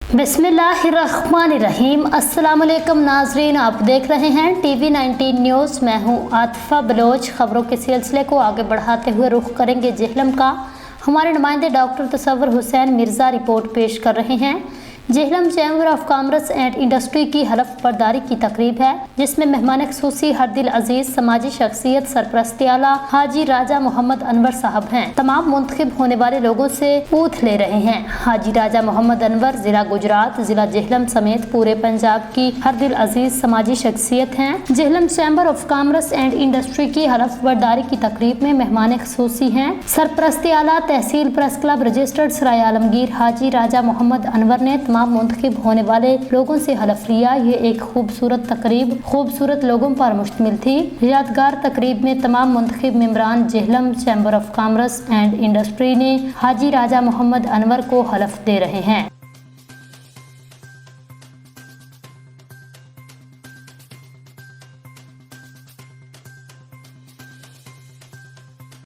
बिस्मिल्लाहिर्रहमानिर्रहीम। अस्सलाम वालेकुम नाजरीन, आप देख रहे हैं टीवी 19 न्यूज़। मैं हूं आतिफा बलोच। खबरों के सिलसिले को आगे बढ़ाते हुए रुख करेंगे जेहलम का। हमारे नुमाइंदे डॉक्टर तसव्वुर हुसैन मिर्ज़ा रिपोर्ट पेश कर रहे हैं। Jhelum chamber of commerce and industry की हलफ बर्दारी की तकरीब है, जिसमें मेहमान खुसूसी हरदिल अजीज समाजी शख्सियत सरपरस्ती आला हाजी राजा मोहम्मद अनवर साहब हैं। तमाम मुंतखब होने वाले लोगों से ऊथ ले रहे हैं। हाजी राजा मोहम्मद अनवर जिला गुजरात, जिला जेहलम समेत पूरे पंजाब की हरदिल अजीज समाजी शख्सियत हैं। Jhelum chamber of commerce and industry की हलफ बर्दारी की तकरीब में मेहमान खुसूसी हैं सरपरस्ती आला तहसील प्रेस क्लब रजिस्टर्ड सराय आलमगीर हाजी राजा मोहम्मद अनवर ने मुंतखब होने वाले लोगों से हलफ लिया। ये एक खूबसूरत तकरीब खूबसूरत लोगों पर मुश्तमिल थी। यादगार तकरीब में तमाम मुंतखब मेंबरान Jhelum chamber of commerce and industry ने हाजी राजा मोहम्मद अनवर को हलफ दे रहे हैं।